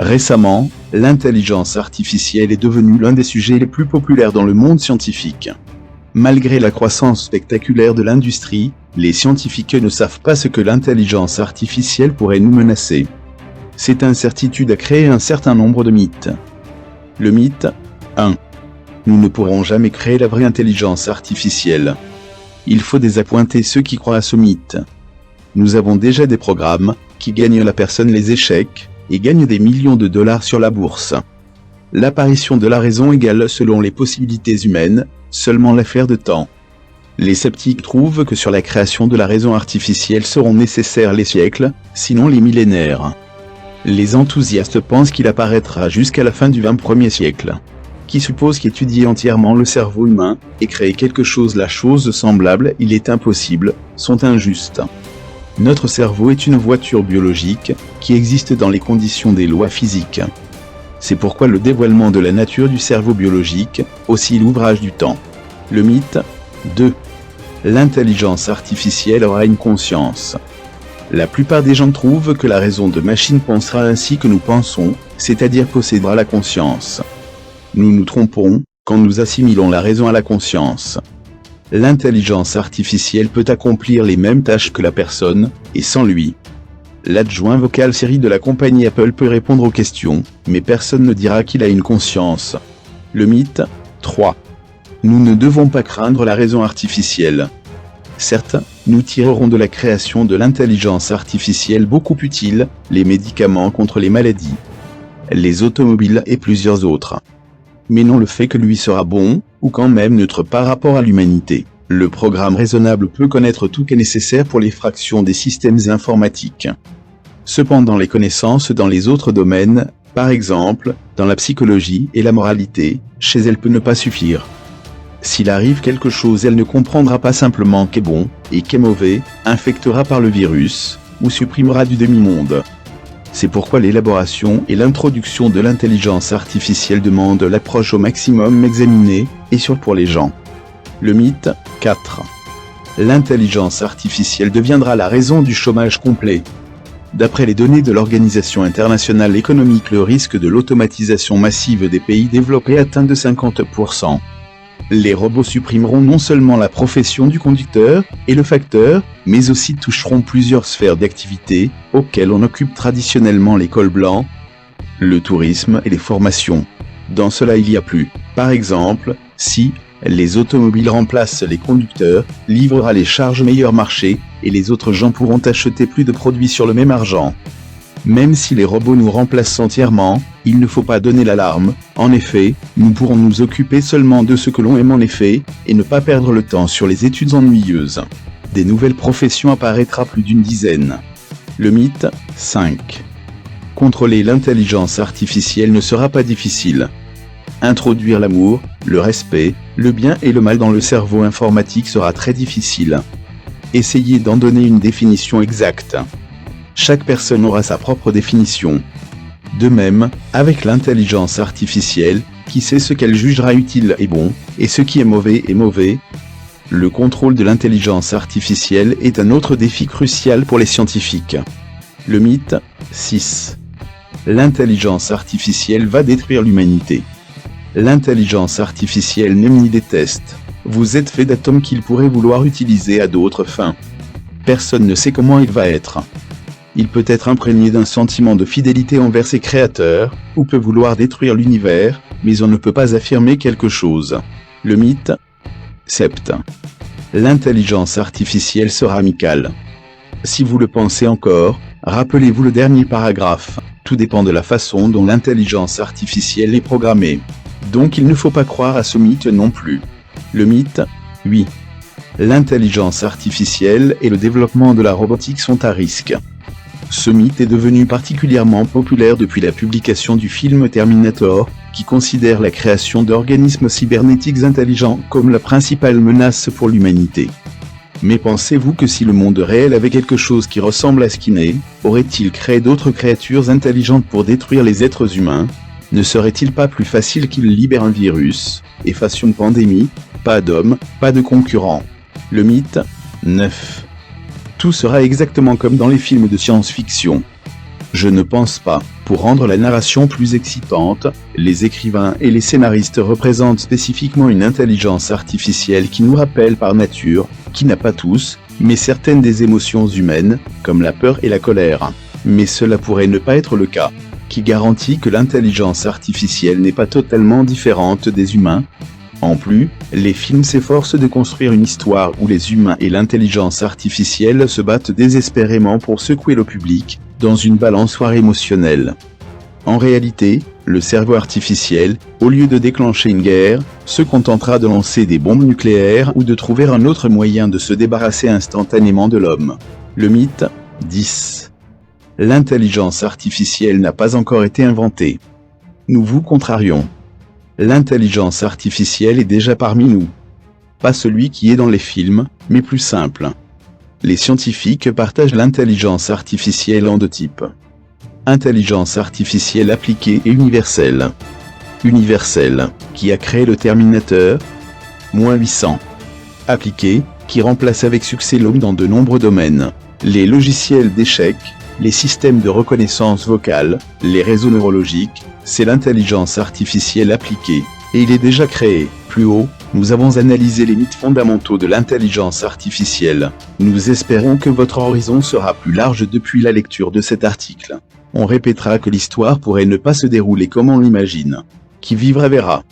Récemment, l'intelligence artificielle est devenue l'un des sujets les plus populaires dans le monde scientifique. Malgré la croissance spectaculaire de l'industrie, les scientifiques ne savent pas ce que l'intelligence artificielle pourrait nous menacer. Cette incertitude a créé un certain nombre de mythes. Le mythe 1. Nous ne pourrons jamais créer la vraie intelligence artificielle. Il faut désappointer ceux qui croient à ce mythe. Nous avons déjà des programmes qui gagnent la personne les échecs et gagnent des millions de dollars sur la bourse. L'apparition de la raison égale, selon les possibilités humaines, seulement l'affaire de temps. Les sceptiques trouvent que sur la création de la raison artificielle seront nécessaires les siècles, sinon les millénaires. Les enthousiastes pensent qu'il apparaîtra jusqu'à la fin du XXIe siècle, qui suppose qu'étudier entièrement le cerveau humain et créer quelque chose la chose semblable, il est impossible, sont injustes. Notre cerveau est une voiture biologique qui existe dans les conditions des lois physiques. C'est pourquoi le dévoilement de la nature du cerveau biologique, aussi l'ouvrage du temps. Le mythe 2. L'intelligence artificielle aura une conscience. La plupart des gens trouvent que la raison de machine pensera ainsi que nous pensons, c'est-à-dire possédera la conscience. Nous nous trompons quand nous assimilons la raison à la conscience. L'intelligence artificielle peut accomplir les mêmes tâches que la personne, et sans lui. L'adjoint vocal Siri de la compagnie Apple peut répondre aux questions, mais personne ne dira qu'il a une conscience. Le mythe 3. Nous ne devons pas craindre la raison artificielle. Certes, nous tirerons de la création de l'intelligence artificielle beaucoup utile, les médicaments contre les maladies, les automobiles et plusieurs autres. Mais non le fait que lui sera bon, ou quand même neutre par rapport à l'humanité. Le programme raisonnable peut connaître tout qu'est nécessaire pour les fractions des systèmes informatiques. Cependant les connaissances dans les autres domaines, par exemple, dans la psychologie et la moralité, chez elle peut ne pas suffire. S'il arrive quelque chose, elle ne comprendra pas simplement qu'est bon et qu'est mauvais, infectera par le virus, ou supprimera du demi-monde. C'est pourquoi l'élaboration et l'introduction de l'intelligence artificielle demandent l'approche au maximum examinée et sûre pour les gens. Le mythe 4. L'intelligence artificielle deviendra la raison du chômage complet. D'après les données de l'Organisation internationale économique, le risque de l'automatisation massive des pays développés atteint de 50%. Les robots supprimeront non seulement la profession du conducteur et le facteur, mais aussi toucheront plusieurs sphères d'activité auxquelles on occupe traditionnellement les cols blancs, le tourisme et les formations. Dans cela il y a plus. Par exemple, si les automobiles remplacent les conducteurs, livrera les charges meilleur marché et les autres gens pourront acheter plus de produits sur le même argent. Même si les robots nous remplacent entièrement, il ne faut pas donner l'alarme. En effet, nous pourrons nous occuper seulement de ce que l'on aime en effet, et ne pas perdre le temps sur les études ennuyeuses. Des nouvelles professions apparaîtra plus d'une dizaine. Le mythe 5. Contrôler l'intelligence artificielle ne sera pas difficile. Introduire l'amour, le respect, le bien et le mal dans le cerveau informatique sera très difficile. Essayez d'en donner une définition exacte. Chaque personne aura sa propre définition. De même, avec l'intelligence artificielle, qui sait ce qu'elle jugera utile et bon, et ce qui est mauvais est mauvais. Le contrôle de l'intelligence artificielle est un autre défi crucial pour les scientifiques. Le mythe 6. L'intelligence artificielle va détruire l'humanité. L'intelligence artificielle n'aime ni déteste. Vous êtes fait d'atomes qu'il pourrait vouloir utiliser à d'autres fins. Personne ne sait comment il va être. Il peut être imprégné d'un sentiment de fidélité envers ses créateurs, ou peut vouloir détruire l'univers, mais on ne peut pas affirmer quelque chose. Le mythe 7. L'intelligence artificielle sera amicale. Si vous le pensez encore, rappelez-vous le dernier paragraphe. Tout dépend de la façon dont l'intelligence artificielle est programmée. Donc il ne faut pas croire à ce mythe non plus. Le mythe 8. L'intelligence artificielle et le développement de la robotique sont à risque. Ce mythe est devenu particulièrement populaire depuis la publication du film Terminator, qui considère la création d'organismes cybernétiques intelligents comme la principale menace pour l'humanité. Mais pensez-vous que si le monde réel avait quelque chose qui ressemble à ce qu'il est, aurait-il créé d'autres créatures intelligentes pour détruire les êtres humains? Ne serait-il pas plus facile qu'il libère un virus, et fasse une pandémie? Pas d'hommes, pas de concurrents. Le mythe 9. Tout sera exactement comme dans les films de science-fiction. Je ne pense pas. Pour rendre la narration plus excitante, les écrivains et les scénaristes représentent spécifiquement une intelligence artificielle qui nous rappelle par nature, qui n'a pas tous, mais certaines des émotions humaines, comme la peur et la colère. Mais cela pourrait ne pas être le cas. Qui garantit que l'intelligence artificielle n'est pas totalement différente des humains? En plus, les films s'efforcent de construire une histoire où les humains et l'intelligence artificielle se battent désespérément pour secouer le public, dans une balançoire émotionnelle. En réalité, le cerveau artificiel, au lieu de déclencher une guerre, se contentera de lancer des bombes nucléaires ou de trouver un autre moyen de se débarrasser instantanément de l'homme. Le mythe 10. L'intelligence artificielle n'a pas encore été inventée. Nous vous contrarions. L'intelligence artificielle est déjà parmi nous. Pas celui qui est dans les films, mais plus simple. Les scientifiques partagent l'intelligence artificielle en deux types. Intelligence artificielle appliquée et universelle. Universelle, qui a créé le Terminator, -800. Appliquée, qui remplace avec succès l'homme dans de nombreux domaines. Les logiciels d'échecs, les systèmes de reconnaissance vocale, les réseaux neurologiques, c'est l'intelligence artificielle appliquée, et il est déjà créé. Plus haut, nous avons analysé les mythes fondamentaux de l'intelligence artificielle. Nous espérons que votre horizon sera plus large depuis la lecture de cet article. On répétera que l'histoire pourrait ne pas se dérouler comme on l'imagine. Qui vivra verra.